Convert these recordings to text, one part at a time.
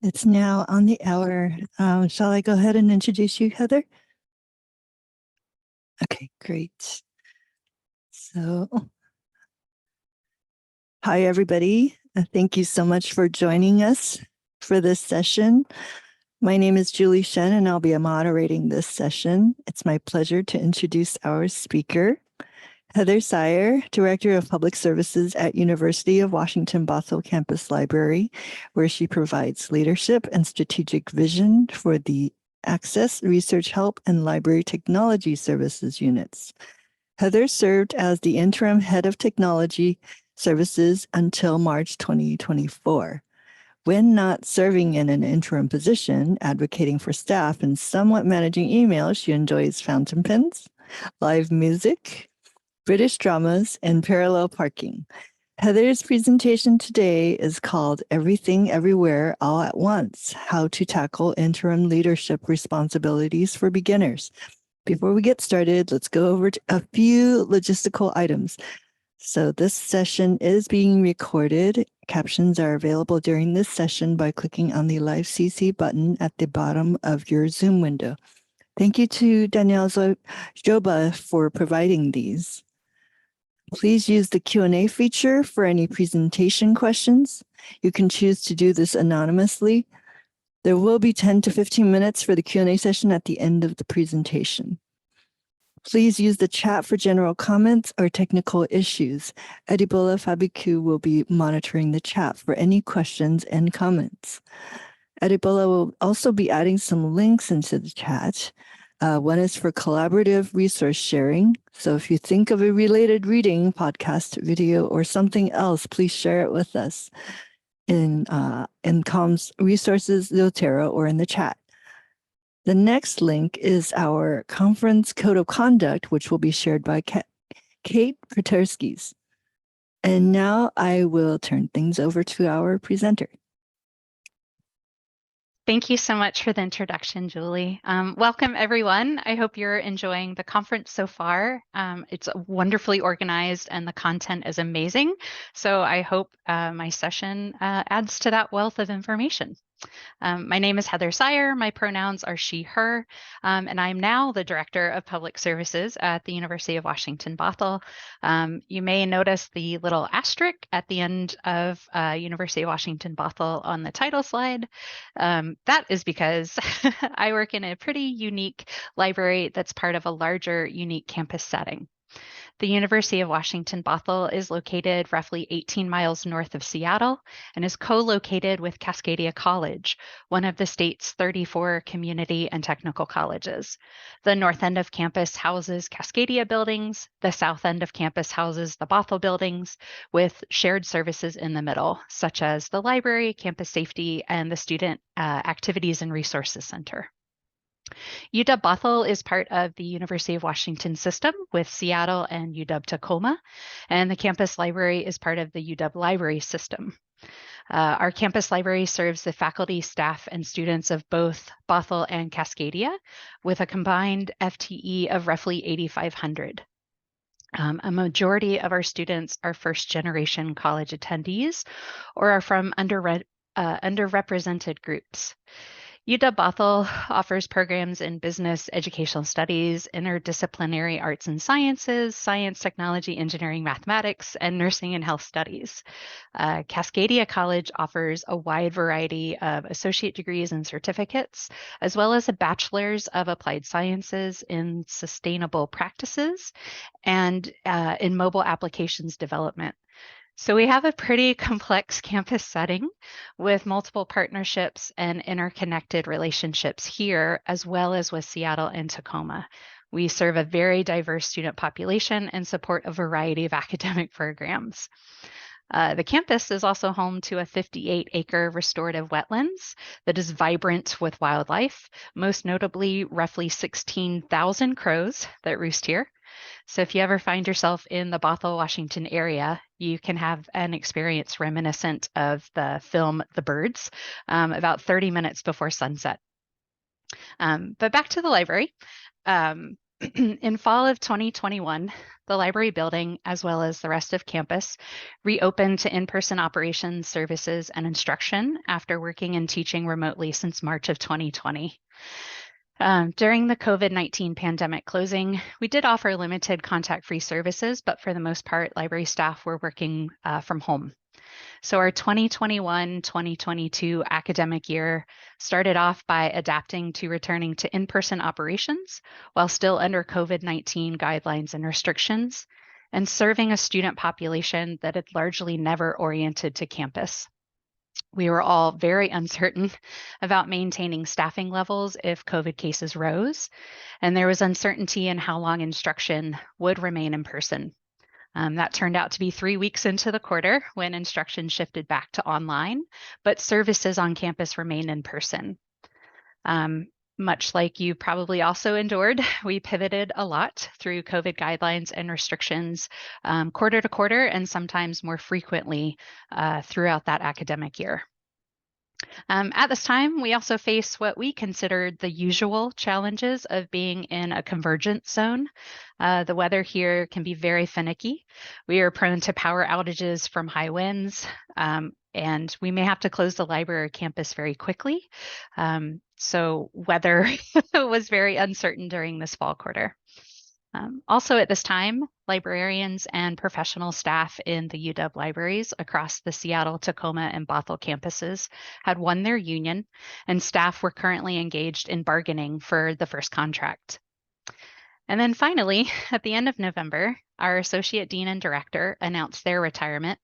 It's now on the hour. Shall I go ahead and introduce you, Heather? Okay, great. So, hi, everybody. Thank you so much for joining us for this session. My name is Julie Shen, and I'll be moderating this session. It's my pleasure to introduce our speaker, Heather Cyre, Director of Public Services at University of Washington Bothell Campus Library, where she provides leadership and strategic vision for the Access, Research Help, and Library Technology Services units. Heather served as the interim head of technology services until March 2024. When not serving in an interim position, advocating for staff and somewhat managing emails, she enjoys fountain pens, live music, British dramas, and parallel parking. Heather's presentation today is called Everything Everywhere All at Once, How to Tackle Interim Leadership Responsibilities for Beginners. Before we get started, let's go over a few logistical items. So this session is being recorded. Captions are available during this session by clicking on the Live CC button at the bottom of your Zoom window. Thank you to Danielle Joba for providing these. Please use the Q&A feature for any presentation questions. You can choose to do this anonymously. There will be 10 to 15 minutes for the Q&A session at the end of the presentation. Please use the chat for general comments or technical issues. Edibola Fabiku will be monitoring the chat for any questions and comments. Edibola will also be adding some links into the chat. One is for collaborative resource sharing. So if you think of a related reading, podcast, video, or something else, please share it with us in Comms Resources, Zotero, or in the chat. The next link is our conference code of conduct, which will be shared by Kate Peterskis. And now I will turn things over to our presenter. Thank you so much for the introduction, Julie. Welcome, everyone. I hope you're enjoying the conference so far. It's wonderfully organized and the content is amazing. So I hope my session adds to that wealth of information. My name is Heather Cyre. My pronouns are she, her, and I'm now the Director of Public Services at the University of Washington Bothell. You may notice the little asterisk at the end of University of Washington Bothell on the title slide. That is because I work in a pretty unique library that's part of a larger, unique campus setting. The University of Washington Bothell is located roughly 18 miles north of Seattle and is co-located with Cascadia College, one of the state's 34 community and technical colleges. The north end of campus houses Cascadia buildings. The south end of campus houses the Bothell buildings, with shared services in the middle, such as the library, campus safety, and the Student Activities and Resources Center. UW-Bothell is part of the University of Washington system with Seattle and UW-Tacoma, and the campus library is part of the UW Library system. Our campus library serves the faculty, staff, and students of both Bothell and Cascadia with a combined FTE of roughly 8,500. A majority of our students are first-generation college attendees or are from underrepresented groups. UW-Bothell offers programs in business, educational studies, interdisciplinary arts and sciences, science, technology, engineering, mathematics, and nursing and health studies. Cascadia College offers a wide variety of associate degrees and certificates, as well as a bachelor's of applied sciences in sustainable practices and in mobile applications development. So we have a pretty complex campus setting with multiple partnerships and interconnected relationships here, as well as with Seattle and Tacoma. We serve a very diverse student population and support a variety of academic programs. The campus is also home to a 58-acre restorative wetlands that is vibrant with wildlife, most notably roughly 16,000 crows that roost here. So if you ever find yourself in the Bothell, Washington area, you can have an experience reminiscent of the film The Birds, about 30 minutes before sunset. But back to the library. In fall of 2021, the library building, as well as the rest of campus, reopened to in-person operations, services, and instruction after working and teaching remotely since March of 2020. During the COVID-19 pandemic closing, we did offer limited contact-free services, but for the most part, library staff were working from home. So our 2021-2022 academic year started off by adapting to returning to in-person operations while still under COVID-19 guidelines and restrictions, and serving a student population that had largely never oriented to campus. We were all very uncertain about maintaining staffing levels if COVID cases rose, and there was uncertainty in how long instruction would remain in person. That turned out to be 3 weeks into the quarter when instruction shifted back to online, but services on campus remained in person. Much like you probably also endured, we pivoted a lot through COVID guidelines and restrictions quarter to quarter and sometimes more frequently throughout that academic year. At this time, we also face what we considered the usual challenges of being in a convergence zone. The weather here can be very finicky. We are prone to power outages from high winds, and we may have to close the library or campus very quickly. So weather was very uncertain during this fall quarter. Also at this time, librarians and professional staff in the UW libraries across the Seattle, Tacoma, and Bothell campuses had won their union, and staff were currently engaged in bargaining for the first contract. And then finally, at the end of November, our associate dean and director announced their retirement,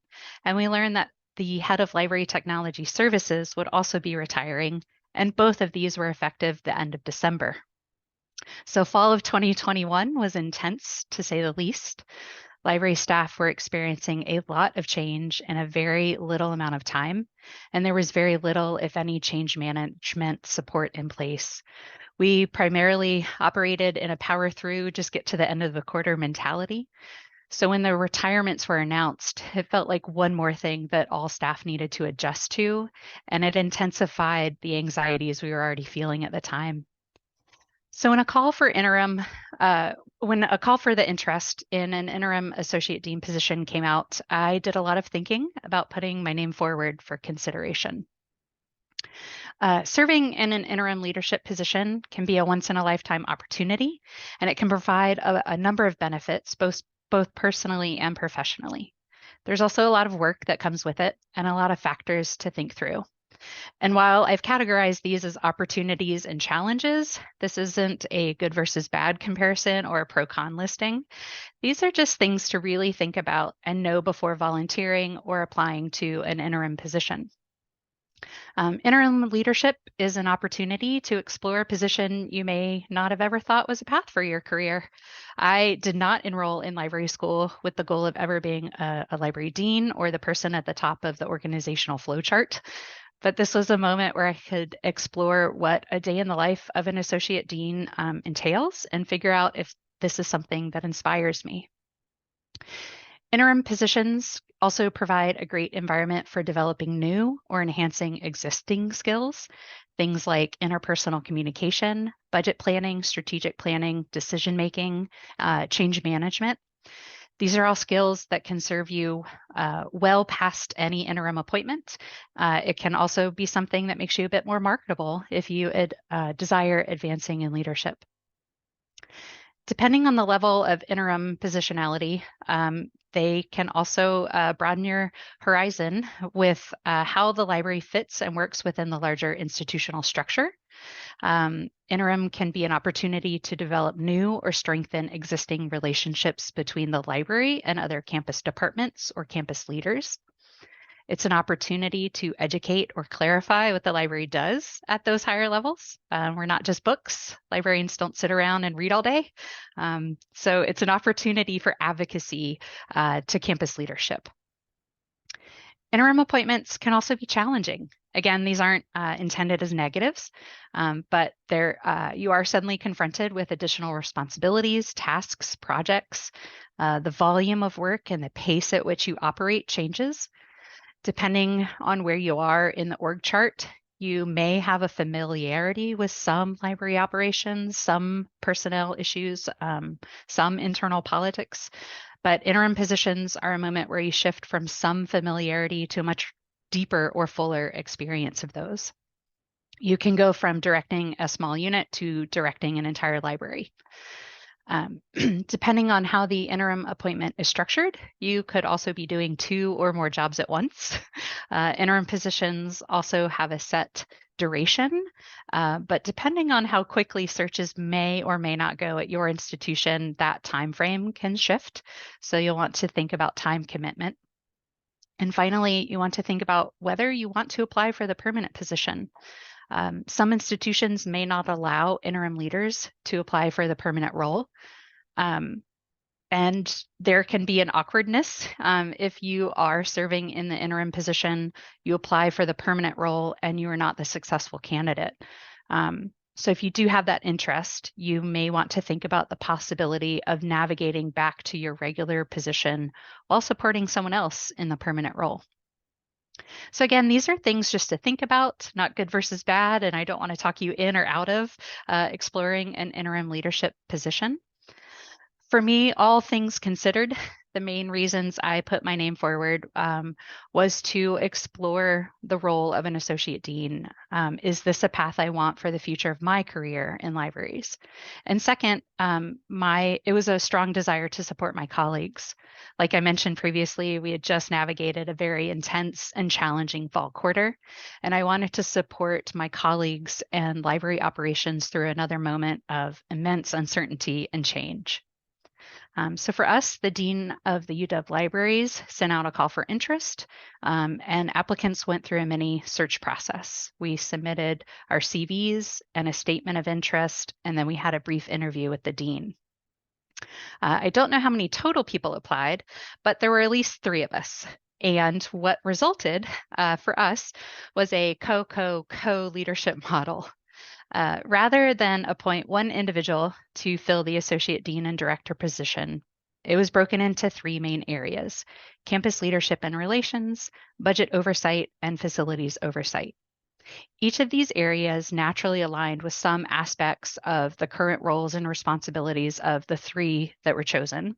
and we learned that the head of library technology services would also be retiring, and both of these were effective the end of December. So fall of 2021 was intense, to say the least. Library staff were experiencing a lot of change in a very little amount of time, and there was very little, if any, change management support in place. We primarily operated in a power through, just get to the end of the quarter mentality. So when the retirements were announced, it felt like one more thing that all staff needed to adjust to, and it intensified the anxieties we were already feeling at the time. So when a call for interim, when a call for the interest in an interim associate dean position came out, I did a lot of thinking about putting my name forward for consideration. Serving in an interim leadership position can be a once-in-a-lifetime opportunity, and it can provide a number of benefits, both personally and professionally. There's also a lot of work that comes with it and a lot of factors to think through. And while I've categorized these as opportunities and challenges, this isn't a good versus bad comparison or a pro-con listing. These are just things to really think about and know before volunteering or applying to an interim position. Interim leadership is an opportunity to explore a position you may not have ever thought was a path for your career. I did not enroll in library school with the goal of ever being a library dean or the person at the top of the organizational flowchart. But this was a moment where I could explore what a day in the life of an associate dean entails and figure out if this is something that inspires me. Interim positions also provide a great environment for developing new or enhancing existing skills, things like interpersonal communication, budget planning, strategic planning, decision-making, change management. These are all skills that can serve you well past any interim appointment. It can also be something that makes you a bit more marketable if you desire advancing in leadership. Depending on the level of interim positionality, they can also broaden your horizon with how the library fits and works within the larger institutional structure. Interim can be an opportunity to develop new or strengthen existing relationships between the library and other campus departments or campus leaders. It's an opportunity to educate or clarify what the library does at those higher levels. We're not just books. Librarians don't sit around and read all day. So it's an opportunity for advocacy to campus leadership. Interim appointments can also be challenging. Again, these aren't intended as negatives, but you are suddenly confronted with additional responsibilities, tasks, projects. The volume of work and the pace at which you operate changes. Depending on where you are in the org chart, You may have a familiarity with some library operations, some personnel issues, some internal politics, but interim positions are a moment where you shift from some familiarity to a much deeper or fuller experience of those. You can go from directing a small unit to directing an entire library. Depending on how the interim appointment is structured, you could also be doing 2 or more jobs at once. Interim positions also have a set duration, but depending on how quickly searches may or may not go at your institution, that time frame can shift. So you'll want to think about time commitment. And finally, you want to think about whether you want to apply for the permanent position. Some institutions may not allow interim leaders to apply for the permanent role. And there can be an awkwardness if you are serving in the interim position, you apply for the permanent role and you are not the successful candidate. So if you do have that interest, you may want to think about the possibility of navigating back to your regular position while supporting someone else in the permanent role. So again, these are things just to think about, not good versus bad, and I don't want to talk you in or out of exploring an interim leadership position. For me, all things considered, the main reasons I put my name forward was to explore the role of an associate dean. Is this a path I want for the future of my career in libraries? And second, it was a strong desire to support my colleagues. Like I mentioned previously, we had just navigated a very intense and challenging fall quarter, and I wanted to support my colleagues and library operations through another moment of immense uncertainty and change. So for us, the Dean of the UW Libraries sent out a call for interest, and applicants went through a mini search process. We submitted our CVs and a statement of interest, and then we had a brief interview with the Dean. I don't know how many total people applied, but there were at least 3 of us. And what resulted for us was a co leadership model. Rather than appoint one individual to fill the associate dean and director position, it was broken into 3 main areas: campus leadership and relations, budget oversight, and facilities oversight. Each of these areas naturally aligned with some aspects of the current roles and responsibilities of the 3 that were chosen.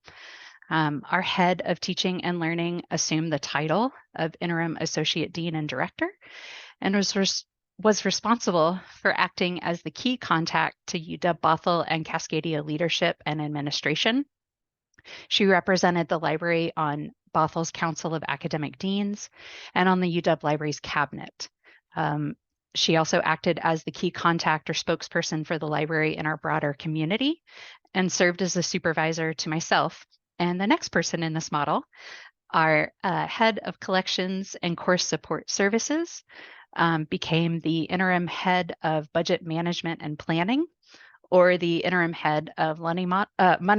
Our head of teaching and learning assumed the title of interim associate dean and director and was responsible for acting as the key contact to UW Bothell and Cascadia leadership and administration. She represented the library on Bothell's Council of Academic Deans and on the UW Libraries cabinet. She also acted as the key contact or spokesperson for the library in our broader community and served as a supervisor to myself and the next person in this model, our head of collections and course support services. Became the interim head of budget management and planning, or the interim head of money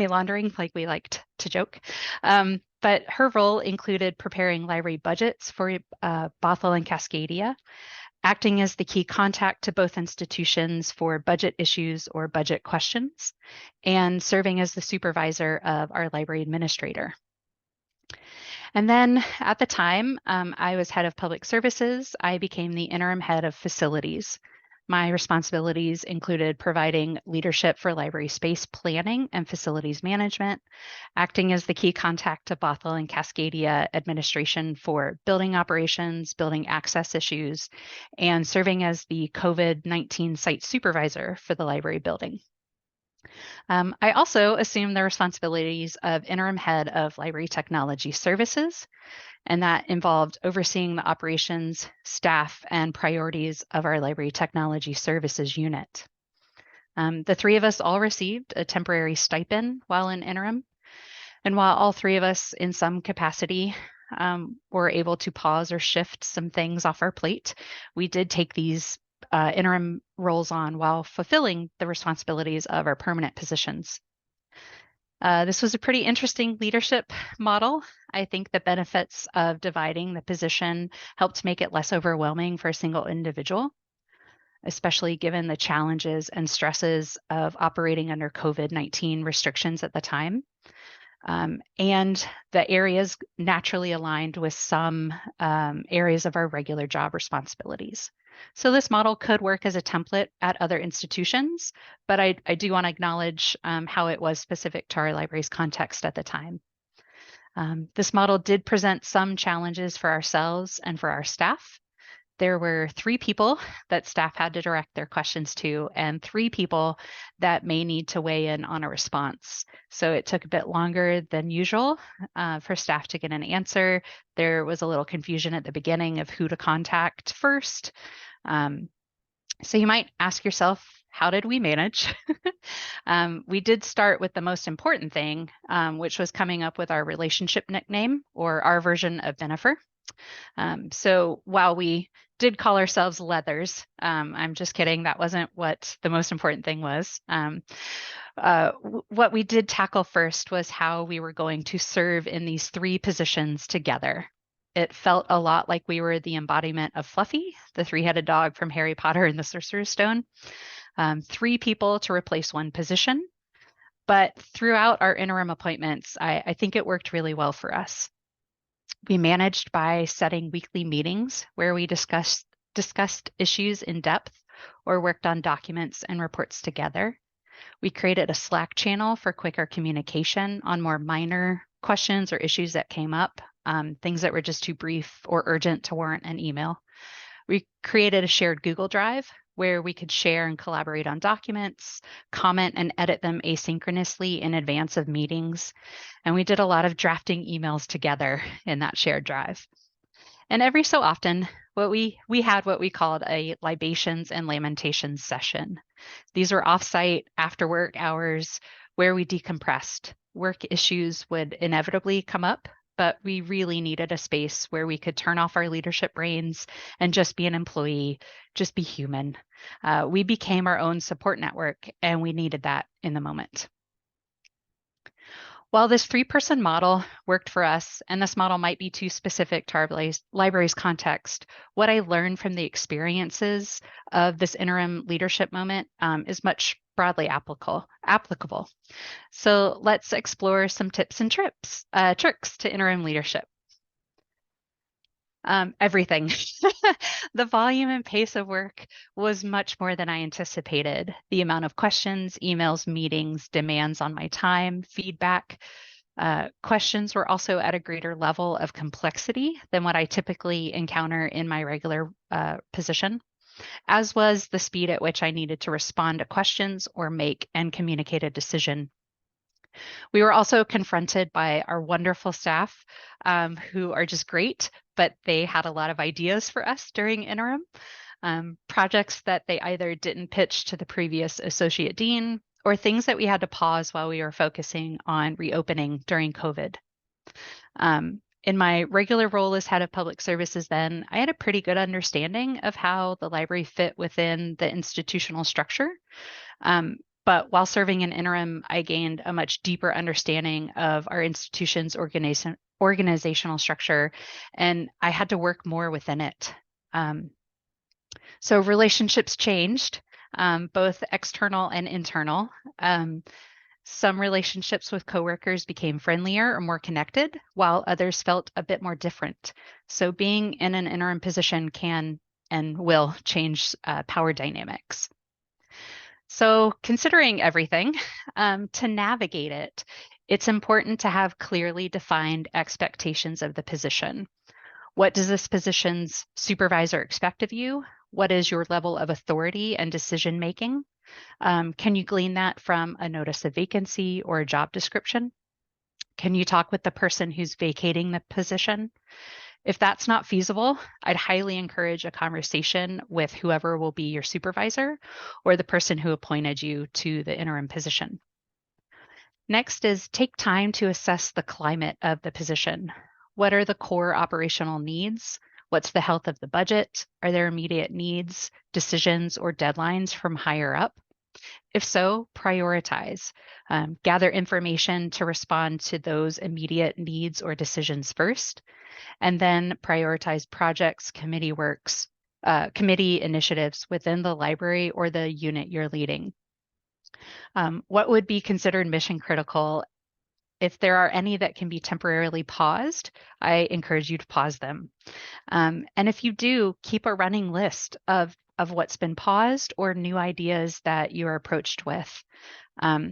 laundering, like we liked to joke. But her role included preparing library budgets for Bothell and Cascadia, acting as the key contact to both institutions for budget issues or budget questions, and serving as the supervisor of our library administrator. And then at the time I was head of public services, I became the interim head of facilities. My responsibilities included providing leadership for library space planning and facilities management, acting as the key contact to Bothell and Cascadia administration for building operations, building access issues, and serving as the COVID-19 site supervisor for the library building. I also assumed the responsibilities of interim head of library technology services, and that involved overseeing the operations, staff, and priorities of our library technology services unit. The 3 of us all received a temporary stipend while in interim, and while all 3 of us in some capacity were able to pause or shift some things off our plate, we did take these interim roles on while fulfilling the responsibilities of our permanent positions. This was a pretty interesting leadership model. I think the benefits of dividing the position helped make it less overwhelming for a single individual, especially given the challenges and stresses of operating under COVID-19 restrictions at the time. And the areas naturally aligned with some areas of our regular job responsibilities. So this model could work as a template at other institutions, but I do want to acknowledge how it was specific to our library's context at the time. This model did present some challenges for ourselves and for our staff. There were 3 people that staff had to direct their questions to, and 3 people that may need to weigh in on a response. So it took a bit longer than usual for staff to get an answer. There was a little confusion at the beginning of who to contact first. So you might ask yourself, how did we manage? We did start with the most important thing, which was coming up with our relationship nickname, or our version of Bennifer. So while we did call ourselves Leathers, I'm just kidding. That wasn't what the most important thing was. What we did tackle first was how we were going to serve in these 3 positions together. It felt a lot like we were the embodiment of Fluffy, the 3-headed dog from Harry Potter and the Sorcerer's Stone. 3 people to replace 1 position. But throughout our interim appointments, I think it worked really well for us. We managed by setting weekly meetings where we discussed issues in depth or worked on documents and reports together. We created a Slack channel for quicker communication on more minor questions or issues that came up, things that were just too brief or urgent to warrant an email. We created a shared Google Drive where we could share and collaborate on documents, comment and edit them asynchronously in advance of meetings. And we did a lot of drafting emails together in that shared drive. And every so often, we had what we called a libations and lamentations session. These were offsite after work hours where we decompressed. Work issues would inevitably come up, but we really needed a space where we could turn off our leadership brains and just be an employee, just be human. We became our own support network, and we needed that in the moment. While this 3-person model worked for us, and this model might be too specific to our library's context, what I learned from the experiences of this interim leadership moment is much broadly applicable. So let's explore some tips and tricks to interim leadership. Everything. The volume and pace of work was much more than I anticipated. The amount of questions, emails, meetings, demands on my time, feedback. Questions were also at a greater level of complexity than what I typically encounter in my regular position, as was the speed at which I needed to respond to questions or make and communicate a decision. We were also confronted by our wonderful staff who are just great, but they had a lot of ideas for us during interim. Projects that they either didn't pitch to the previous associate dean or things that we had to pause while we were focusing on reopening during COVID. In my regular role as head of public services then, I had a pretty good understanding of how the library fit within the institutional structure. But while serving in interim, I gained a much deeper understanding of our institution's organizational structure, and I had to work more within it. So relationships changed, both external and internal. Some relationships with coworkers became friendlier or more connected, while others felt a bit more different. So being in an interim position can and will change power dynamics. So considering everything, to navigate it, it's important to have clearly defined expectations of the position. What does this position's supervisor expect of you? What is your level of authority and decision making? Can you glean that from a notice of vacancy or a job description? Can you talk with the person who's vacating the position? If that's not feasible, I'd highly encourage a conversation with whoever will be your supervisor or the person who appointed you to the interim position. Next is take time to assess the climate of the position. What are the core operational needs? What's the health of the budget? Are there immediate needs, decisions, or deadlines from higher up? If so, prioritize. Gather information to respond to those immediate needs or decisions first, and then prioritize projects, committee initiatives within the library or the unit you're leading. What would be considered mission critical If there are any that can be temporarily paused, I encourage you to pause them. And if you do, keep a running list of what's been paused or new ideas that you are approached with.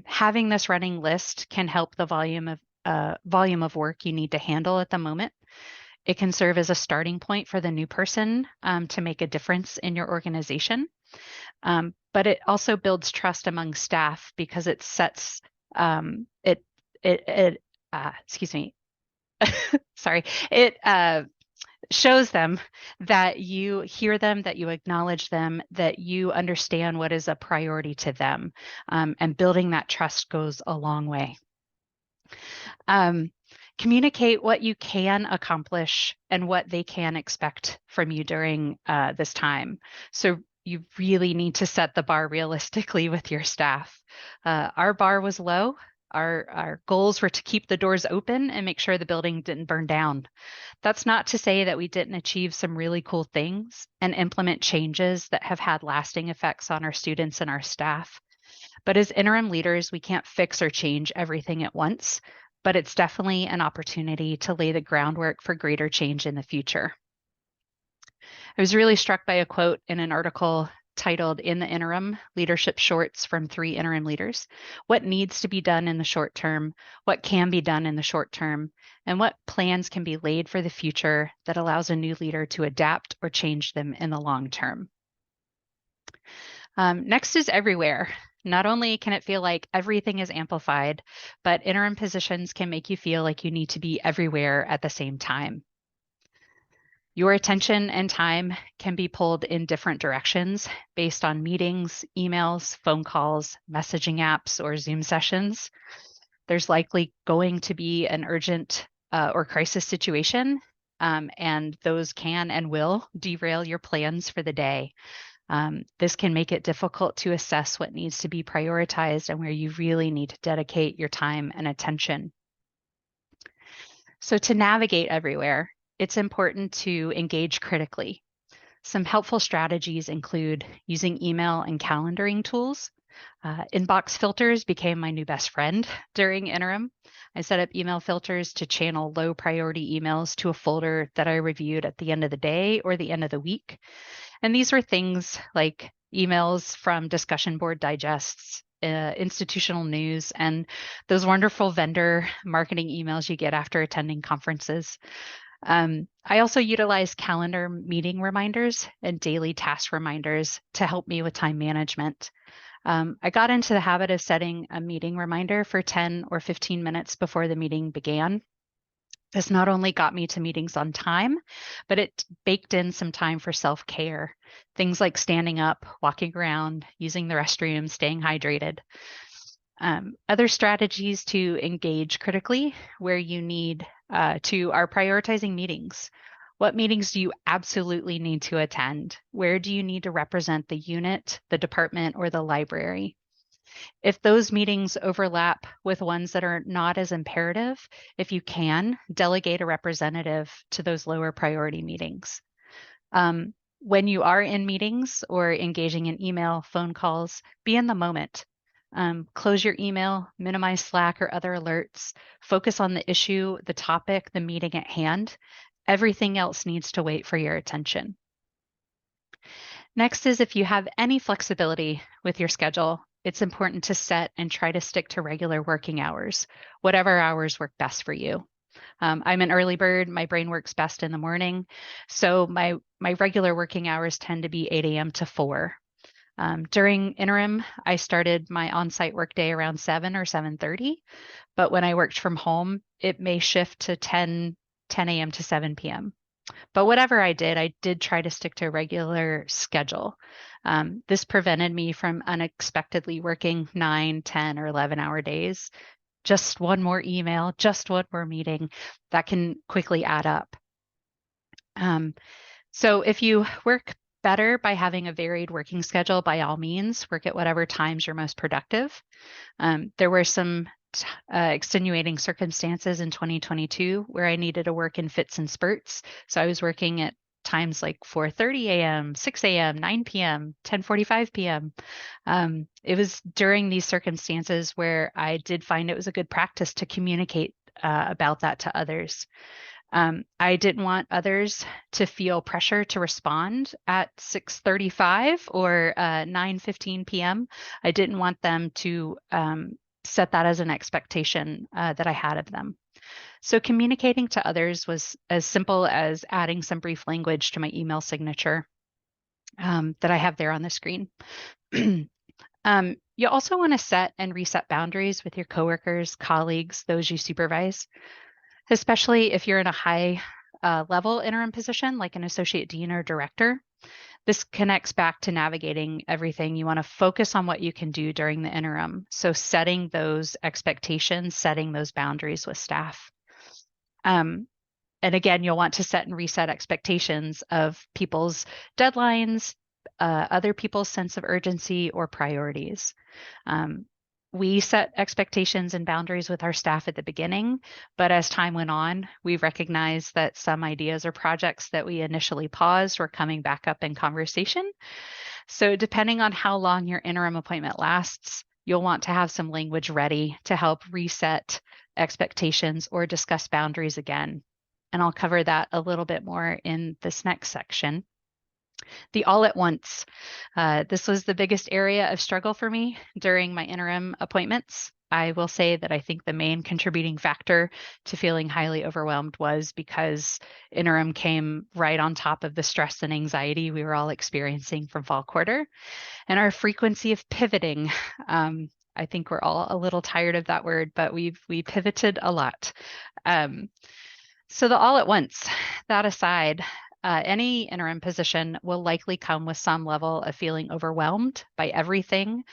Having this running list can help the volume of work you need to handle at the moment. It can serve as a starting point for the new person to make a difference in your organization. But it also builds trust among staff because it sets it it it excuse me sorry it shows them that you hear them, that you acknowledge them, that you understand what is a priority to them, and building that trust goes a long way. Communicate what you can accomplish and what they can expect from you during this time. So you really need to set the bar realistically with your staff. Our bar was low. Our goals were to keep the doors open and make sure the building didn't burn down. That's not to say that we didn't achieve some really cool things and implement changes that have had lasting effects on our students and our staff. But as interim leaders, we can't fix or change everything at once, but it's definitely an opportunity to lay the groundwork for greater change in the future. I was really struck by a quote in an article titled "In the Interim, Leadership Shorts from 3 Interim Leaders. What needs to be done in the short term, what can be done in the short term, and what plans can be laid for the future that allows a new leader to adapt or change them in the long term." Next is everywhere. Not only can it feel like everything is amplified, but interim positions can make you feel like you need to be everywhere at the same time. Your attention and time can be pulled in different directions based on meetings, emails, phone calls, messaging apps, or Zoom sessions. There's likely going to be an urgent or crisis situation, and those can and will derail your plans for the day. This can make it difficult to assess what needs to be prioritized and where you really need to dedicate your time and attention. So to navigate everywhere, it's important to engage critically. Some helpful strategies include using email and calendaring tools. Inbox filters became my new best friend during interim. I set up email filters to channel low priority emails to a folder that I reviewed at the end of the day or the end of the week. And these were things like emails from discussion board digests, institutional news, and those wonderful vendor marketing emails you get after attending conferences. I also utilize calendar meeting reminders and daily task reminders to help me with time management. I got into the habit of setting a meeting reminder for 10 or 15 minutes before the meeting began. This not only got me to meetings on time, but it baked in some time for self-care. Things like standing up, walking around, using the restroom, staying hydrated. Other strategies to engage critically where you need to are prioritizing meetings. What meetings do you absolutely need to attend? Where do you need to represent the unit, the department, or the library? If those meetings overlap with ones that are not as imperative, if you can, delegate a representative to those lower priority meetings. When you are in meetings or engaging in email, phone calls, be in the moment. Close your email, minimize Slack or other alerts, focus on the issue, the topic, the meeting at hand. Everything else needs to wait for your attention. Next is if you have any flexibility with your schedule, it's important to set and try to stick to regular working hours, whatever hours work best for you. I'm an early bird. My brain works best in the morning. So my regular working hours tend to be 8 a.m. to 4. During interim, I started my on-site workday around 7 or 7:30. But when I worked from home, it may shift to 10 a.m. to 7 p.m. But whatever I did try to stick to a regular schedule. This prevented me from unexpectedly working 9, 10, or 11-hour days. Just one more email, just one more meeting, that can quickly add up. So if you work better by having a varied working schedule, by all means, work at whatever times you're most productive. There were some extenuating circumstances in 2022 where I needed to work in fits and spurts. So I was working at times like 4:30 a.m., 6 a.m., 9 p.m., 10:45 p.m. It was during these circumstances where I did find it was a good practice to communicate about that to others. I didn't want others to feel pressure to respond at 6:35 or 9:15 p.m. I didn't want them to set that as an expectation that I had of them. So communicating to others was as simple as adding some brief language to my email signature that I have there on the screen. You also want to set and reset boundaries with your coworkers, colleagues, those you supervise, especially if you're in a high level interim position like an associate dean or director. This connects back to navigating everything. You want to focus on what you can do during the interim. So setting those expectations, setting those boundaries with staff. And again, you'll want to set and reset expectations of people's deadlines, other people's sense of urgency or priorities. We set expectations and boundaries with our staff at the beginning, but as time went on, we recognized that some ideas or projects that we initially paused were coming back up in conversation. So depending on how long your interim appointment lasts, you'll want to have some language ready to help reset expectations or discuss boundaries again. And I'll cover that a little bit more in this next section. The all at once. This was the biggest area of struggle for me during my interim appointments. I will say that I think the main contributing factor to feeling highly overwhelmed was because interim came right on top of the stress and anxiety we were all experiencing from fall quarter. And our frequency of pivoting, I think we're all a little tired of that word, but we pivoted a lot. So the all at once, that aside, any interim position will likely come with some level of feeling overwhelmed by everything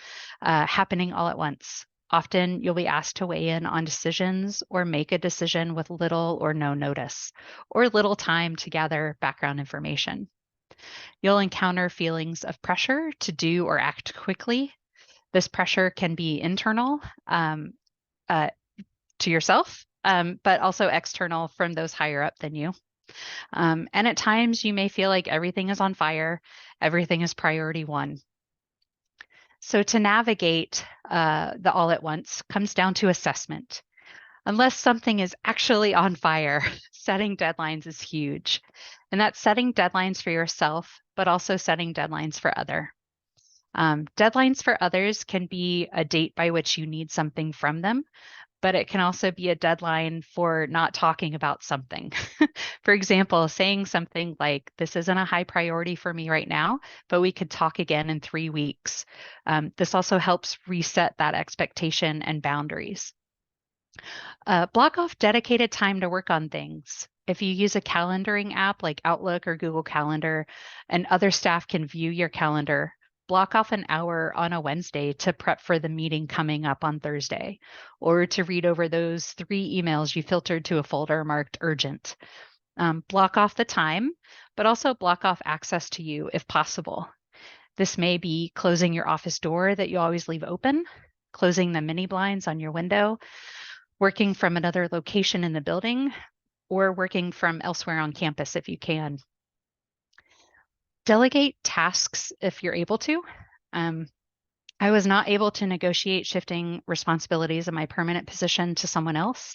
happening all at once. Often you'll be asked to weigh in on decisions or make a decision with little or no notice, or little time to gather background information. You'll encounter feelings of pressure to do or act quickly. This pressure can be internal to yourself, but also external from those higher up than you. And at times you may feel like everything is on fire, everything is priority one. So to navigate the all at once comes down to assessment. Unless something is actually on fire, setting deadlines is huge. And that's setting deadlines for yourself, but also setting deadlines for others. Deadlines for others can be a date by which you need something from them, but it can also be a deadline for not talking about something. For example, saying something like, this isn't a high priority for me right now, but we could talk again in 3 weeks. This also helps reset that expectation and boundaries. Block off dedicated time to work on things. If you use a calendaring app like Outlook or Google Calendar, and other staff can view your calendar, block off an hour on a Wednesday to prep for the meeting coming up on Thursday, or to read over those 3 emails you filtered to a folder marked urgent. Block off the time, but also block off access to you if possible. This may be closing your office door that you always leave open, closing the mini blinds on your window, working from another location in the building, or working from elsewhere on campus if you can. Delegate tasks if you're able to. I was not able to negotiate shifting responsibilities in my permanent position to someone else,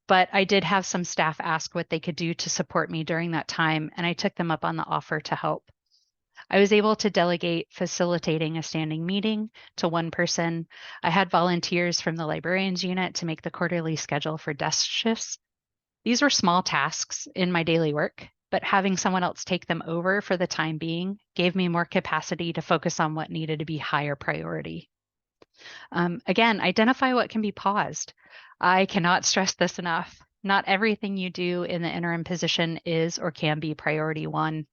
but I did have some staff ask what they could do to support me during that time, and I took them up on the offer to help. I was able to delegate facilitating a standing meeting to one person. I had volunteers from the librarians unit to make the quarterly schedule for desk shifts. These were small tasks in my daily work, but having someone else take them over for the time being gave me more capacity to focus on what needed to be higher priority. Again, identify what can be paused. I cannot stress this enough. Not everything you do in the interim position is or can be priority one.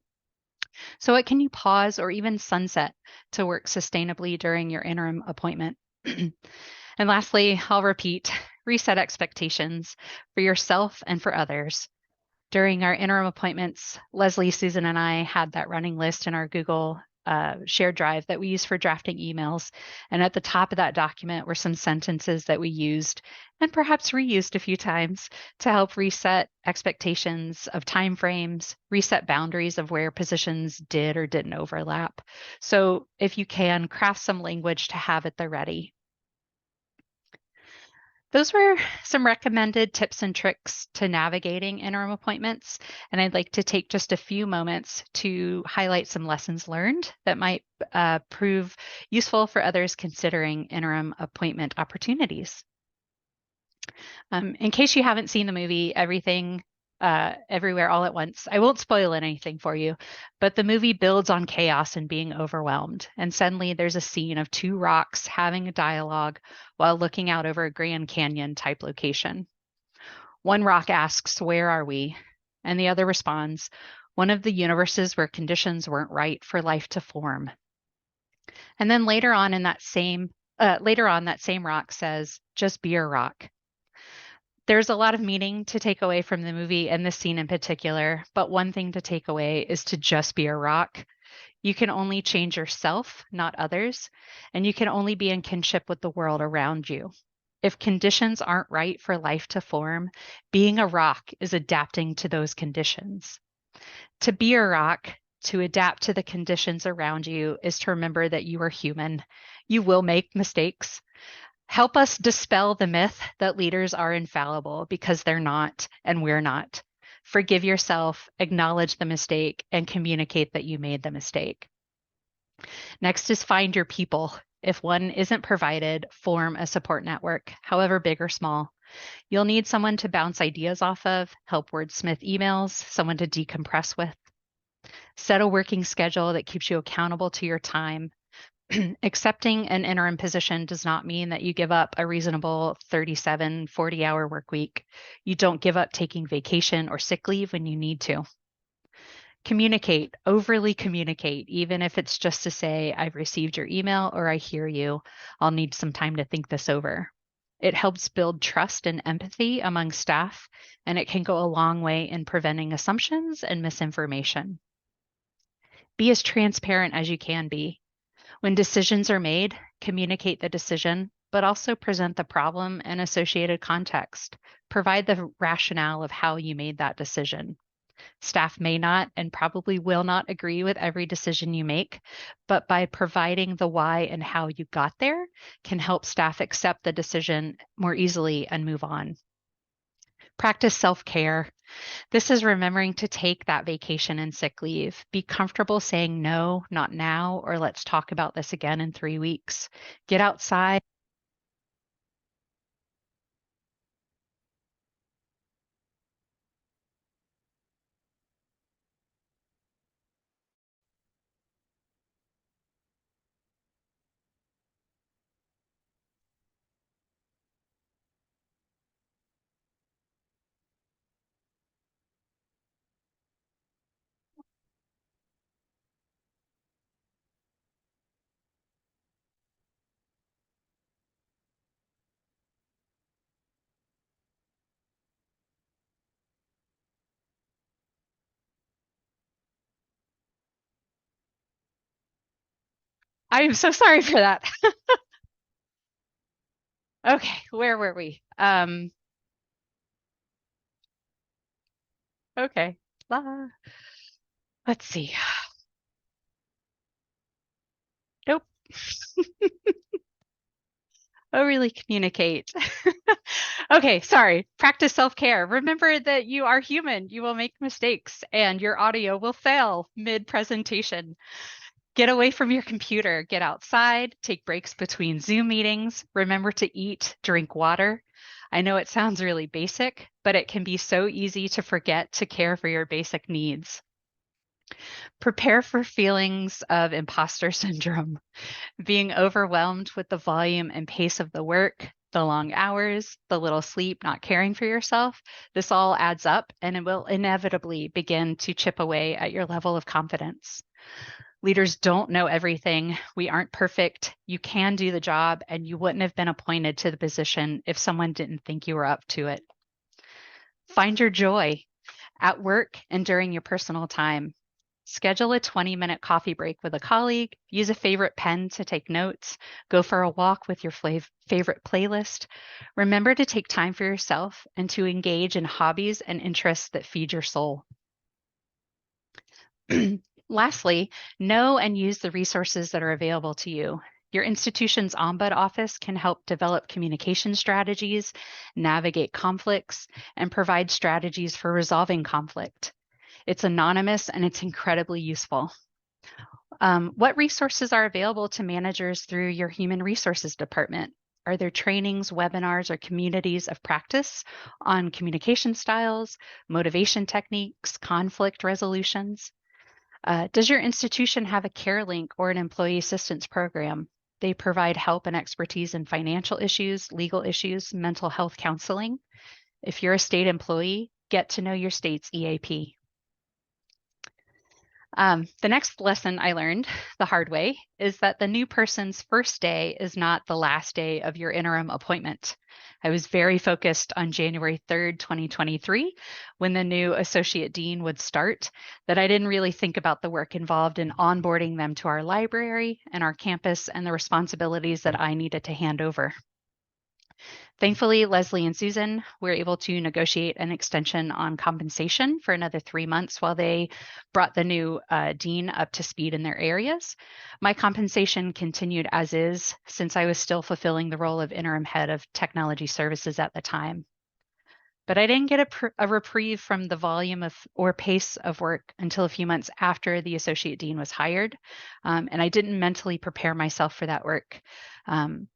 So what can you pause or even sunset to work sustainably during your interim appointment? And lastly, I'll repeat, reset expectations for yourself and for others. During our interim appointments, Leslie, Susan, and I had that running list in our Google shared drive that we use for drafting emails. And at the top of that document were some sentences that we used and perhaps reused a few times to help reset expectations of timeframes, reset boundaries of where positions did or didn't overlap. So if you can, craft some language to have at the ready. Those were some recommended tips and tricks to navigating interim appointments. And I'd like to take just a few moments to highlight some lessons learned that might prove useful for others considering interim appointment opportunities. In case you haven't seen the movie Everything, Everywhere All at Once, I won't spoil anything for you, but the movie builds on chaos and being overwhelmed. And suddenly there's a scene of two rocks having a dialogue while looking out over a Grand Canyon type location. One rock asks, "Where are we?" And the other responds, "One of the universes where conditions weren't right for life to form." And then later on that same rock says, "Just be a rock." There's a lot of meaning to take away from the movie and this scene in particular, but one thing to take away is to just be a rock. You can only change yourself, not others, and you can only be in kinship with the world around you. If conditions aren't right for life to form, being a rock is adapting to those conditions. To be a rock, to adapt to the conditions around you, is to remember that you are human. You will make mistakes. Help us dispel the myth that leaders are infallible, because they're not, and we're not. Forgive yourself, acknowledge the mistake, and communicate that you made the mistake. Next is find your people. If one isn't provided, form a support network, however big or small. You'll need someone to bounce ideas off of, help wordsmith emails, someone to decompress with. Set a working schedule that keeps you accountable to your time. Accepting an interim position does not mean that you give up a reasonable 37, 40-hour work week. You don't give up taking vacation or sick leave when you need to. Communicate, overly communicate, even if it's just to say, "I've received your email," or "I hear you. I'll need some time to think this over." It helps build trust and empathy among staff, and it can go a long way in preventing assumptions and misinformation. Be as transparent as you can be. When decisions are made, communicate the decision, but also present the problem and associated context. Provide the rationale of how you made that decision. Staff may not and probably will not agree with every decision you make, but by providing the why and how you got there can help staff accept the decision more easily and move on. Practice self-care. This is remembering to take that vacation and sick leave. Be comfortable saying no, not now, or let's talk about this again in 3 weeks. Get outside. I'm so sorry for that. Okay, where were we? Okay. Let's see. Nope. Oh, really communicate. Okay, sorry. Practice self-care. Remember that you are human. You will make mistakes and your audio will fail mid-presentation. Get away from your computer. Get outside. Take breaks between Zoom meetings. Remember to eat, drink water. I know it sounds really basic, but it can be so easy to forget to care for your basic needs. Prepare for feelings of imposter syndrome. Being overwhelmed with the volume and pace of the work, the long hours, the little sleep, not caring for yourself, this all adds up and it will inevitably begin to chip away at your level of confidence. Leaders don't know everything. We aren't perfect. You can do the job, and you wouldn't have been appointed to the position if someone didn't think you were up to it. Find your joy at work and during your personal time. Schedule a 20-minute coffee break with a colleague, use a favorite pen to take notes, go for a walk with your favorite playlist. Remember to take time for yourself and to engage in hobbies and interests that feed your soul. Lastly, know and use the resources that are available to you. Your institution's Ombud office can help develop communication strategies, navigate conflicts, and provide strategies for resolving conflict. It's anonymous and it's incredibly useful. What resources are available to managers through your human resources department? Are there trainings, webinars, or communities of practice on communication styles, motivation techniques, conflict resolutions? Does your institution have a care link or an employee assistance program? They provide help and expertise in financial issues, legal issues, mental health counseling. If you're a state employee, get to know your state's EAP. The next lesson I learned the hard way is that the new person's first day is not the last day of your interim appointment. I was very focused on January 3rd, 2023, when the new associate dean would start, that I didn't really think about the work involved in onboarding them to our library and our campus and the responsibilities that I needed to hand over. Thankfully, Leslie and Susan were able to negotiate an extension on compensation for another 3 months while they brought the new dean up to speed in their areas. My compensation continued as is since I was still fulfilling the role of interim head of technology services at the time. But I didn't get a reprieve from the volume of or pace of work until a few months after the associate dean was hired, and I didn't mentally prepare myself for that work.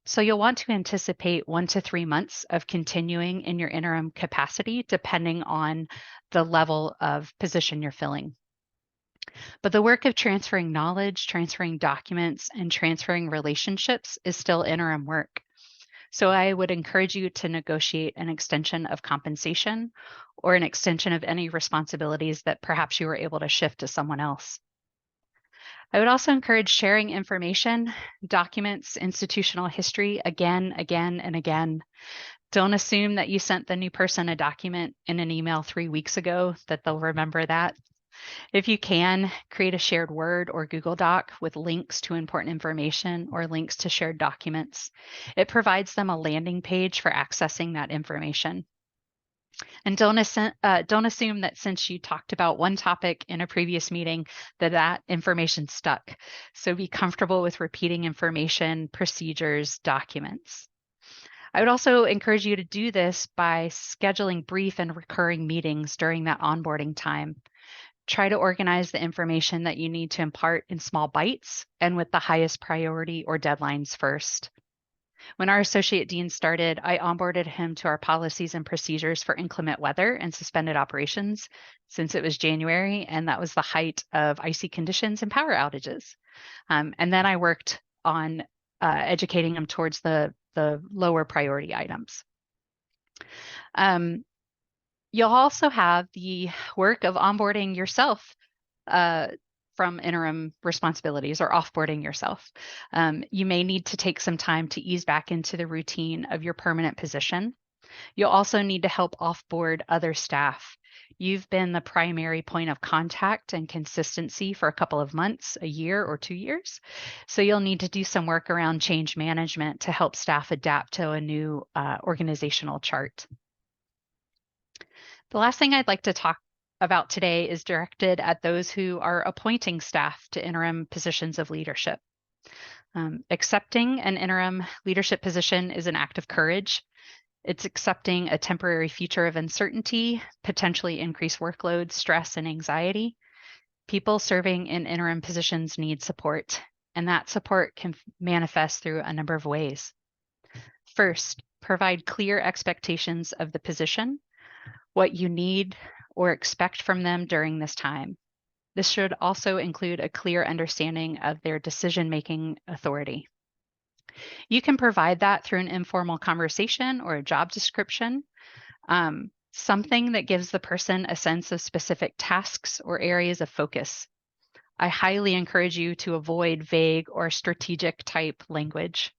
So you'll want to anticipate 1 to 3 months of continuing in your interim capacity, depending on the level of position you're filling. But the work of transferring knowledge, transferring documents, and transferring relationships is still interim work. So I would encourage you to negotiate an extension of compensation or an extension of any responsibilities that perhaps you were able to shift to someone else. I would also encourage sharing information, documents, institutional history again, and again. Don't assume that you sent the new person a document in an email 3 weeks ago that they'll remember that. If you can, create a shared Word or Google Doc with links to important information or links to shared documents. It provides them a landing page for accessing that information. And don't assume that since you talked about one topic in a previous meeting, that information stuck. So be comfortable with repeating information, procedures, documents. I would also encourage you to do this by scheduling brief and recurring meetings during that onboarding time. Try to organize the information that you need to impart in small bites and with the highest priority or deadlines first. When our associate dean started, I onboarded him to our policies and procedures for inclement weather and suspended operations since it was January, and that was the height of icy conditions and power outages. And then I worked on educating him towards the lower priority items. You'll also have the work of onboarding yourself from interim responsibilities or offboarding yourself. You may need to take some time to ease back into the routine of your permanent position. You'll also need to help offboard other staff. You've been the primary point of contact and consistency for a couple of months, a year, or 2 years. So you'll need to do some work around change management to help staff adapt to a new organizational chart. The last thing I'd like to talk about today is directed at those who are appointing staff to interim positions of leadership. Accepting an interim leadership position is an act of courage. It's accepting a temporary future of uncertainty, potentially increased workload, stress, and anxiety. People serving in interim positions need support, and that support can manifest through a number of ways. First, provide clear expectations of the position, what you need or expect from them during this time. This should also include a clear understanding of their decision-making authority. You can provide that through an informal conversation or a job description, something that gives the person a sense of specific tasks or areas of focus. I highly encourage you to avoid vague or strategic type language.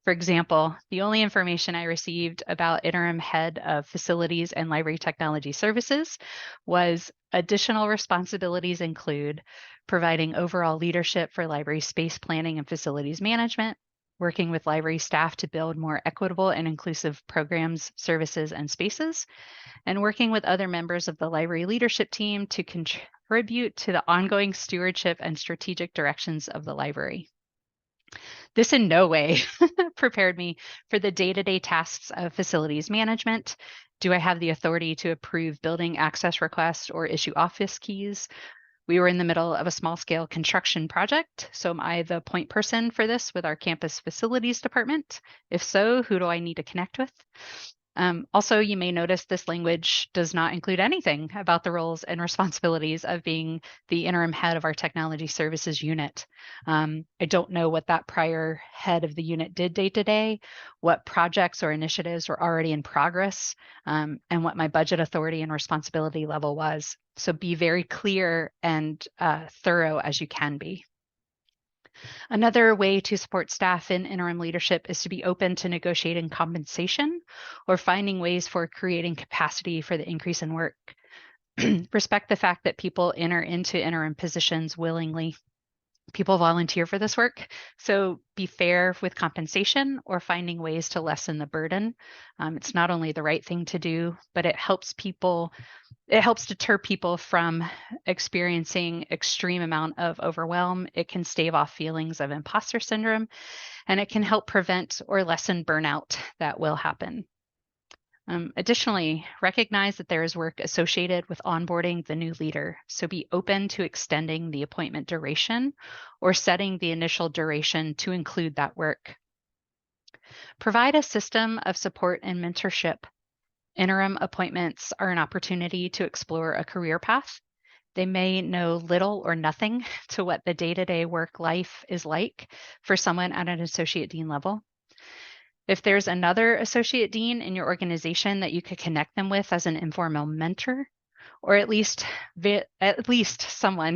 For example, the only information I received about interim head of facilities and library technology services was additional responsibilities include providing overall leadership for library space planning and facilities management, working with library staff to build more equitable and inclusive programs, services, and spaces, and working with other members of the library leadership team to contribute to the ongoing stewardship and strategic directions of the library. This in no way prepared me for the day-to-day tasks of facilities management. Do I have the authority to approve building access requests or issue office keys? We were in the middle of a small-scale construction project, so am I the point person for this with our campus facilities department? If so, who do I need to connect with? Also, you may notice this language does not include anything about the roles and responsibilities of being the interim head of our technology services unit. I don't know what that prior head of the unit did day to day, what projects or initiatives were already in progress, and what my budget authority and responsibility level was. So be very clear and thorough as you can be. Another way to support staff in interim leadership is to be open to negotiating compensation or finding ways for creating capacity for the increase in work. Respect the fact that people enter into interim positions willingly. People volunteer for this work, so be fair with compensation or finding ways to lessen the burden. It's not only the right thing to do, but it helps deter people from experiencing extreme amount of overwhelm. It can stave off feelings of imposter syndrome, and it can help prevent or lessen burnout that will happen. Additionally, recognize that there is work associated with onboarding the new leader, so be open to extending the appointment duration or setting the initial duration to include that work. Provide a system of support and mentorship. Interim appointments are an opportunity to explore a career path. They may know little or nothing to what the day-to-day work life is like for someone at an associate dean level. If there's another associate dean in your organization that you could connect them with as an informal mentor, or at least someone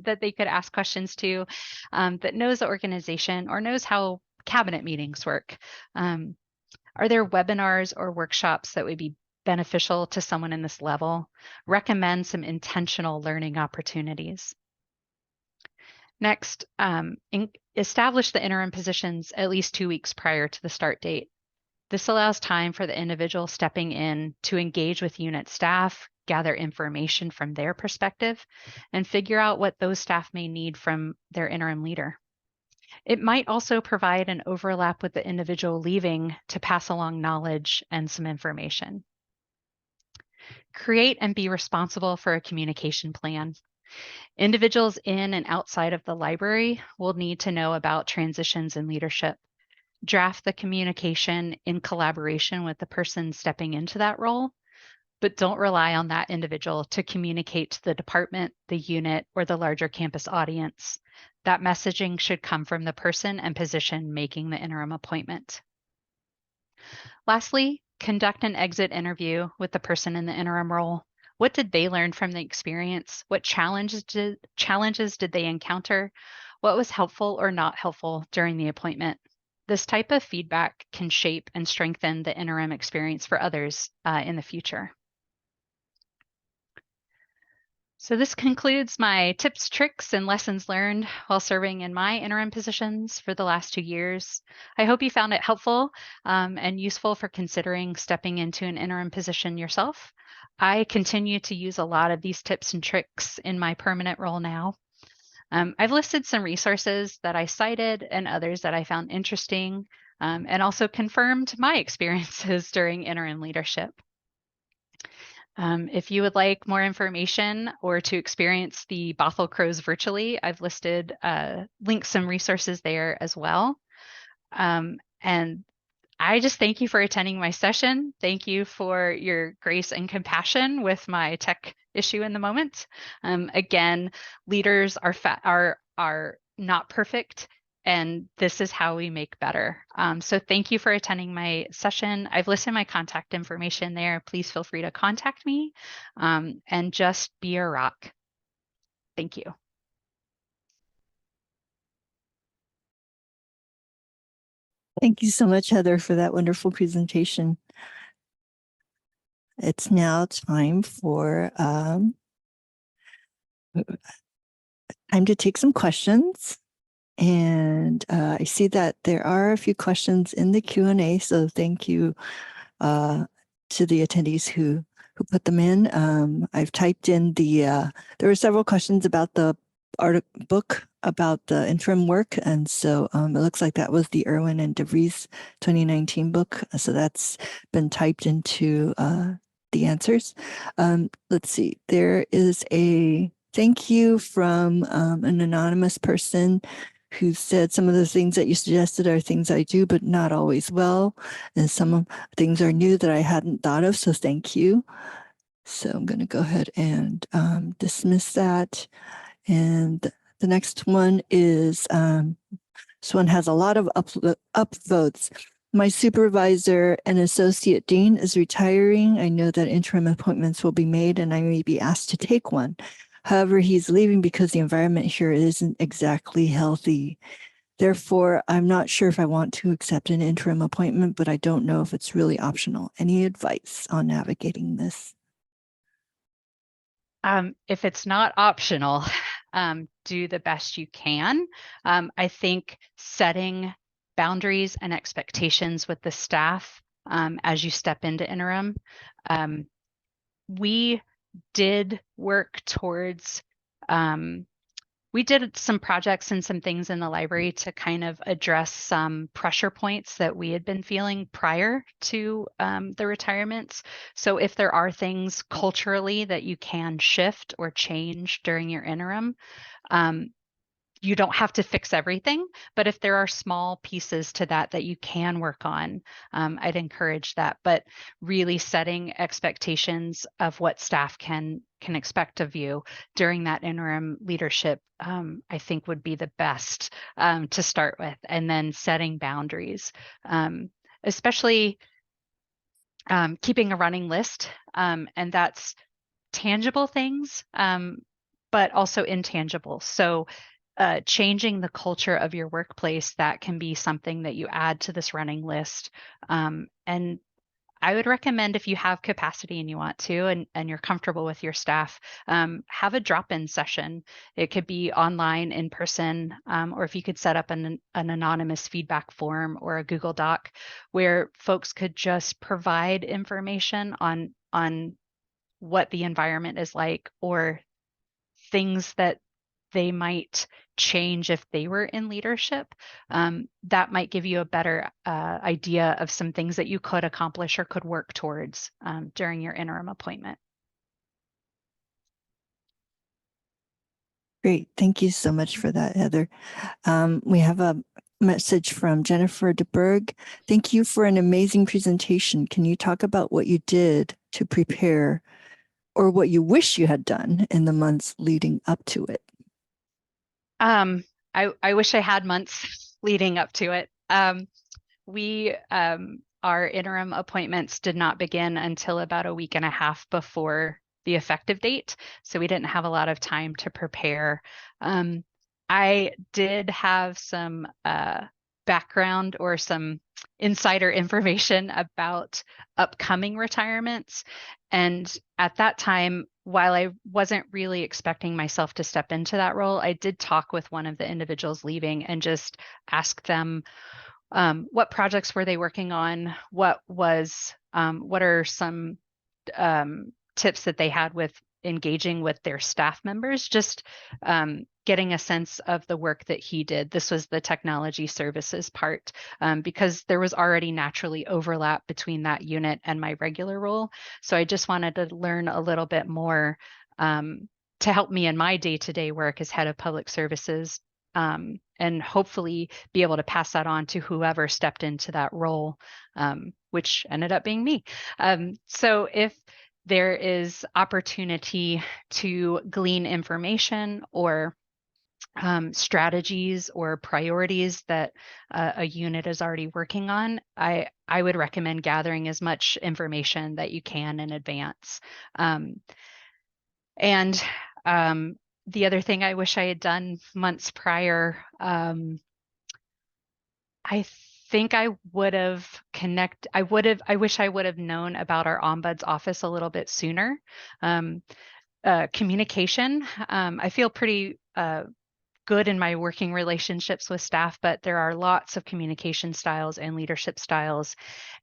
that they could ask questions to that knows the organization or knows how cabinet meetings work. Are there webinars or workshops that would be beneficial to someone in this level? Recommend some intentional learning opportunities. Next, establish the interim positions at least 2 weeks prior to the start date. This allows time for the individual stepping in to engage with unit staff, gather information from their perspective, and figure out what those staff may need from their interim leader. It might also provide an overlap with the individual leaving to pass along knowledge and some information. Create and be responsible for a communication plan. Individuals in and outside of the library will need to know about transitions in leadership. Draft the communication in collaboration with the person stepping into that role, but don't rely on that individual to communicate to the department, the unit, or the larger campus audience. That messaging should come from the person and position making the interim appointment. Lastly, conduct an exit interview with the person in the interim role. What did they learn from the experience? What challenges did they encounter? What was helpful or not helpful during the appointment? This type of feedback can shape and strengthen the interim experience for others in the future. So this concludes my tips, tricks, and lessons learned while serving in my interim positions for the last 2 years. I hope you found it helpful and useful for considering stepping into an interim position yourself. I continue to use a lot of these tips and tricks in my permanent role now. I've listed some resources that I cited and others that I found interesting and also confirmed my experiences during interim leadership. If you would like more information or to experience the Bothell Crows virtually, I've listed links, some resources there as well. And I just thank you for attending my session. Thank you for your grace and compassion with my tech issue in the moment. Again, leaders are not perfect, and this is how we make better. So thank you for attending my session. I've listed my contact information there. Please feel free to contact me and just be a rock. Thank you. Thank you so much, Heather, for that wonderful presentation. It's now time for time to take some questions. And I see that there are a few questions in the Q&A, so thank you to the attendees who put them in. I've typed in there were several questions about the book about the interim work, and so it looks like that was the Irwin and DeVries 2019 book. So that's been typed into the answers. Let's see. There is a thank you from an anonymous person who said some of the things that you suggested are things I do, but not always well. And some things are new that I hadn't thought of. So thank you. So I'm going to go ahead and dismiss that. And the next one is this one has a lot of up votes. My supervisor and associate dean is retiring. I know that interim appointments will be made and I may be asked to take one. However, he's leaving because the environment here isn't exactly healthy. Therefore, I'm not sure if I want to accept an interim appointment, but I don't know if it's really optional. Any advice on navigating this? If it's not optional, do the best you can. I think setting boundaries and expectations with the staff as you step into interim. We did work towards we did some projects and some things in the library to kind of address some pressure points that we had been feeling prior to the retirements. So if there are things culturally that you can shift or change during your interim, um, you don't have to fix everything, but if there are small pieces to that that you can work on, I'd encourage that. But really setting expectations of what staff can expect of you during that interim leadership, I think would be the best to start with, and then setting boundaries, especially keeping a running list, and that's tangible things, but also intangible. So changing the culture of your workplace, that can be something that you add to this running list. And I would recommend, if you have capacity and you want to, and you're comfortable with your staff, have a drop-in session. It could be online, in person, or if you could set up an anonymous feedback form or a Google Doc where folks could just provide information on what the environment is like, or things that they might change if they were in leadership. That might give you a better idea of some things that you could accomplish or could work towards during your interim appointment. Great. Thank you so much for that, Heather. We have a message from Jennifer DeBerg. Thank you for an amazing presentation. Can you talk about what you did to prepare or what you wish you had done in the months leading up to it? I wish I had months leading up to it. We our interim appointments did not begin until about a week and a half before the effective date, so we didn't have a lot of time to prepare. I did have some background or some insider information about upcoming retirements. And at that time, while I wasn't really expecting myself to step into that role, I did talk with one of the individuals leaving and just ask them what projects were they working on, what are some tips that they had with engaging with their staff members, just getting a sense of the work that he did. This was the technology services part, because there was already naturally overlap between that unit and my regular role. So I just wanted to learn a little bit more to help me in my day-to-day work as head of public services, and hopefully be able to pass that on to whoever stepped into that role, which ended up being me. So if there is opportunity to glean information or strategies or priorities that a unit is already working on, I would recommend gathering as much information that you can in advance. And the other thing I wish I had done months prior, I think I would have I wish I would have known about our ombuds office a little bit sooner. Um, Communication, I feel pretty good in my working relationships with staff, but there are lots of communication styles and leadership styles.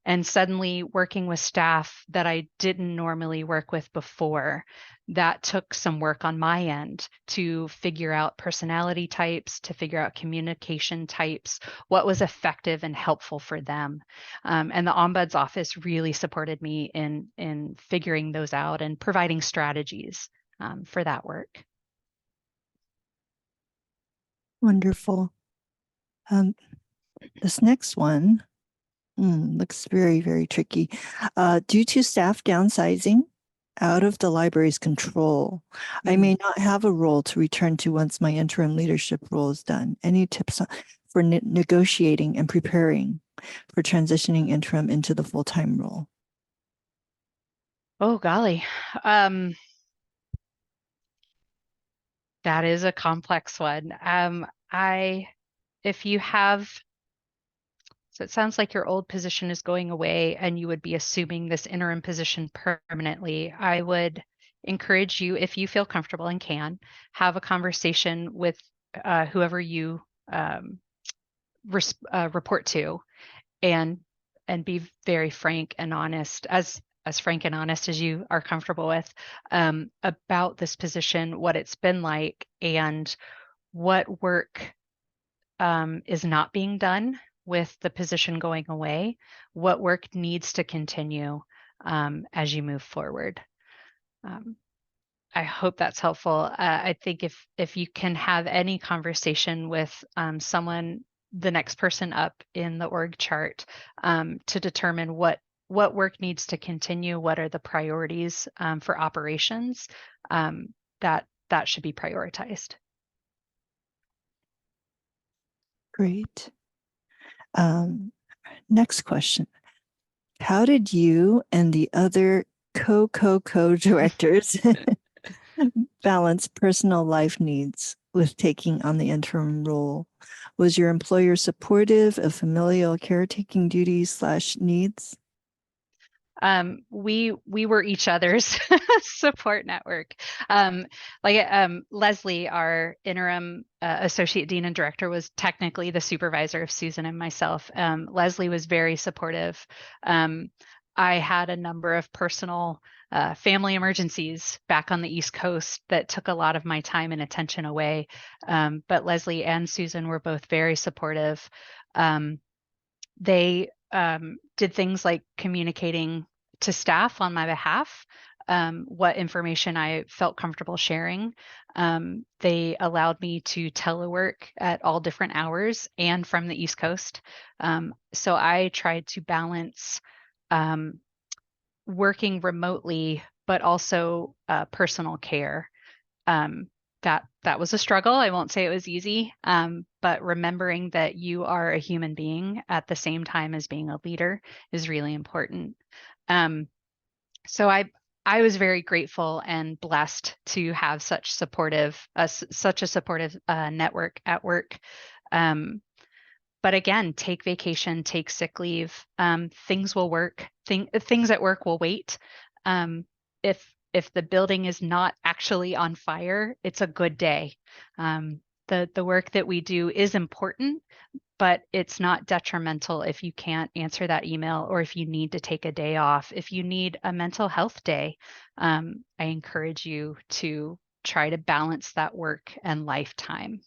And suddenly working with staff that I didn't normally work with before, that took some work on my end to figure out personality types, to figure out communication types, what was effective and helpful for them. And the Ombuds office really supported me in figuring those out and providing strategies for that work. Wonderful. This next one looks very, very tricky. Due to staff downsizing out of the library's control, I may not have a role to return to once my interim leadership role is done. Any tips for negotiating and preparing for transitioning interim into the full-time role? Oh, golly. That is a complex one. If you have, so it sounds like your old position is going away and you would be assuming this interim position permanently. I would encourage you, if you feel comfortable and can, have a conversation with whoever you report to, and be very frank and honest, as frank and honest as you are comfortable with, about this position, what it's been like, and what work is not being done with the position going away, what work needs to continue as you move forward. I hope that's helpful. I think if you can have any conversation with someone, the next person up in the org chart, to determine what work needs to continue, what are the priorities for operations, that should be prioritized. Great. Next question. How did you and the other co-directors balance personal life needs with taking on the interim role? Was your employer supportive of familial caretaking duties / needs? We were each other's support network. Leslie, our interim associate dean and director, was technically the supervisor of Susan and myself. Leslie was very supportive. I had a number of personal family emergencies back on the East Coast that took a lot of my time and attention away. But Leslie and Susan were both very supportive. They did things like communicating to staff on my behalf, what information I felt comfortable sharing. They allowed me to telework at all different hours and from the East Coast. So I tried to balance working remotely, but also personal care. That was a struggle. I won't say it was easy, but remembering that you are a human being at the same time as being a leader is really important. So I was very grateful and blessed to have such a supportive network at work. But again, take vacation, take sick leave. Things will work. Things at work will wait. If the building is not actually on fire, it's a good day. The work that we do is important, but it's not detrimental if you can't answer that email, or if you need to take a day off. If you need a mental health day, I encourage you to try to balance that work and life time.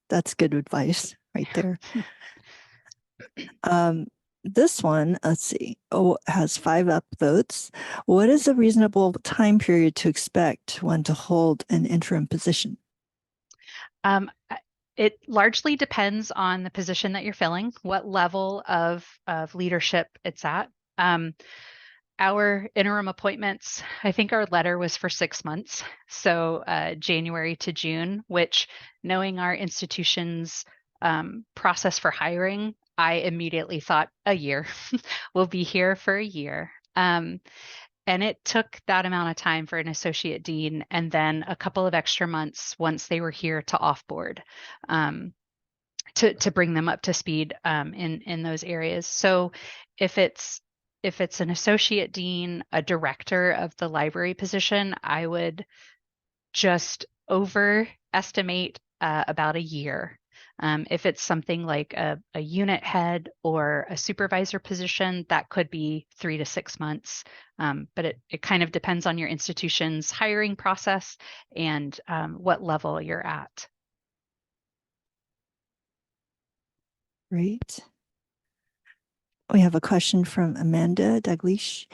That's good advice right there. This one, let's see, has 5 upvotes. What is a reasonable time period to expect one to hold an interim position? It largely depends on the position that you're filling, what level of leadership it's at. Our interim appointments, I think our letter was for 6 months. So January to June, which, knowing our institution's process for hiring, I immediately thought a year. We'll be here for a year. And it took that amount of time for an associate dean and then a couple of extra months once they were here to offboard, to bring them up to speed in those areas. So if it's an associate dean, a director of the library position, I would just overestimate about a year. If it's something like a unit head or a supervisor position, that could be 3 to 6 months. But it kind of depends on your institution's hiring process and what level you're at. Great. We have a question from Amanda Daglish.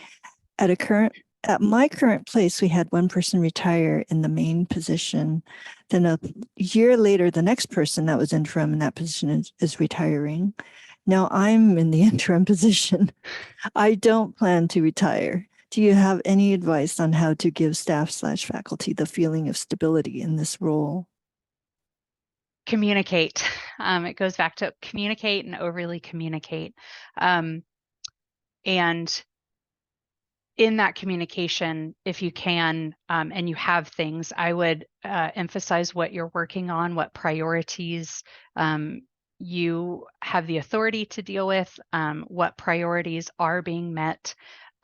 At my current place, we had one person retire in the main position. Then a year later, the next person that was interim in that position is retiring. Now I'm in the interim position. I don't plan to retire. Do you have any advice on how to give staff/faculty the feeling of stability in this role? Communicate. It goes back to communicate and overly communicate. And in that communication, if you can, and you have things, I would emphasize what you're working on, what priorities you have the authority to deal with, what priorities are being met.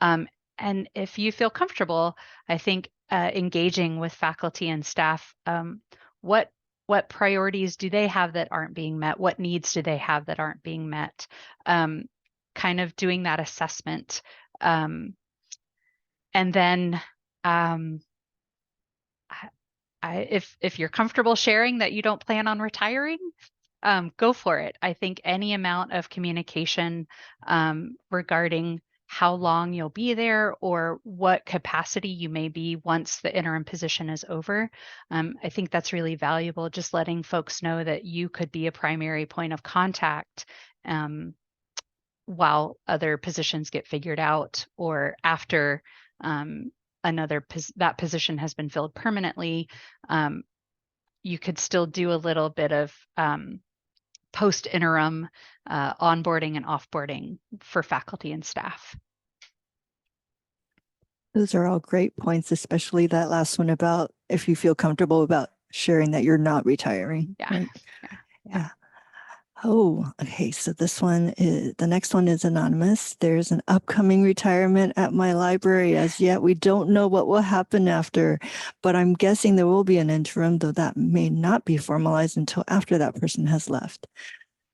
And if you feel comfortable, I think engaging with faculty and staff, what priorities do they have that aren't being met? What needs do they have that aren't being met? Kind of doing that assessment. And then if you're comfortable sharing that you don't plan on retiring, go for it. I think any amount of communication regarding how long you'll be there or what capacity you may be once the interim position is over, I think that's really valuable, just letting folks know that you could be a primary point of contact while other positions get figured out or after that position has been filled permanently. You could still do a little bit of post interim onboarding and offboarding for faculty and staff. Those are all great points, especially that last one about if you feel comfortable about sharing that you're not retiring. Yeah. Right? Yeah. Oh, okay. So the next one is anonymous. There's an upcoming retirement at my library. As yet, we don't know what will happen after, but I'm guessing there will be an interim, though that may not be formalized until after that person has left.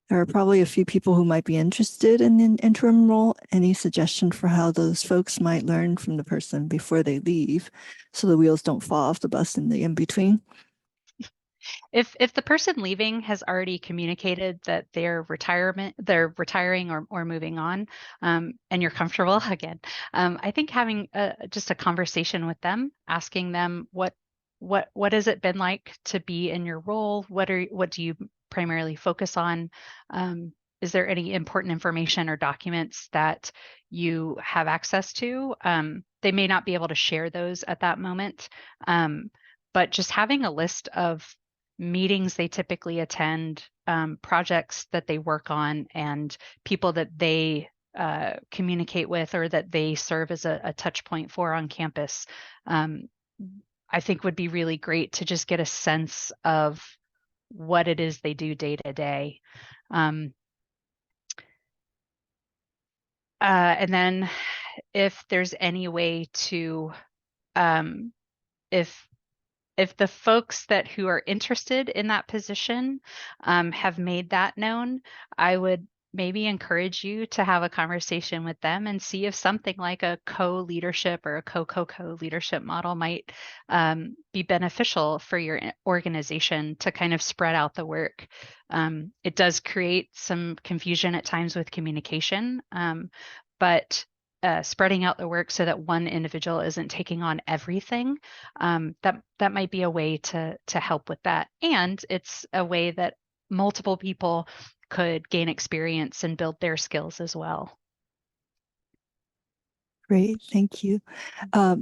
There are probably a few people who might be interested in an interim role. Any suggestion for how those folks might learn from the person before they leave so the wheels don't fall off the bus in the in-between? If the person leaving has already communicated that they're retiring or moving on, and you're comfortable again, I think having just a conversation with them, asking them what has it been like to be in your role? What do you primarily focus on? Is there any important information or documents that you have access to? They may not be able to share those at that moment, but just having a list of meetings they typically attend, projects that they work on, and people that they communicate with or that they serve as a touch point for on campus, I think would be really great to just get a sense of what it is they do day to day. And then if there's any way to, if the folks who are interested in that position have made that known, I would maybe encourage you to have a conversation with them and see if something like a co-leadership or a co-leadership model might be beneficial for your organization to kind of spread out the work. It does create some confusion at times with communication, but spreading out the work so that one individual isn't taking on everything, that might be a way to help with that. And it's a way that multiple people could gain experience and build their skills as well. Great, thank you.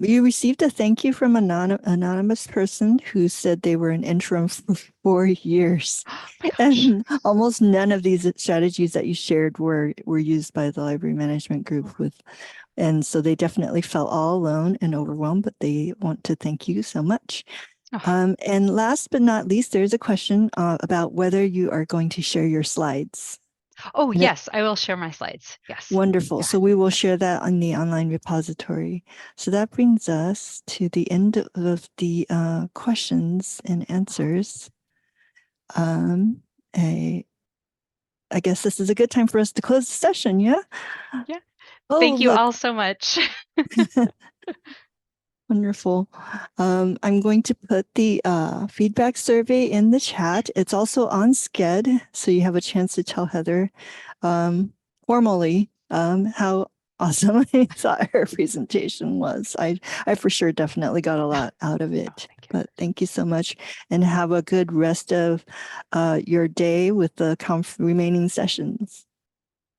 You received a thank you from an anonymous person who said they were an interim for 4 years. Oh And almost none of these strategies that you shared were used by the library management group And so they definitely felt all alone and overwhelmed, but they want to thank you so much. Oh, And last but not least, there's a question about whether you are going to share your slides. oh, And yes, I will share my slides. Yes. wonderful. Yeah. So we will share that on the online repository. So that brings us to the end of the questions and answers. Um, I, I guess this is a good time for us to close the session, yeah? Yeah. Oh, Thank you look, all so much. wonderful. I'm going to put the feedback survey in the chat. It's also on Sked, so you have a chance to tell Heather formally how awesome I thought her presentation was. I for sure definitely got a lot out of Oh, it. thank you. But thank you so much, and have a good rest of your day with the remaining sessions.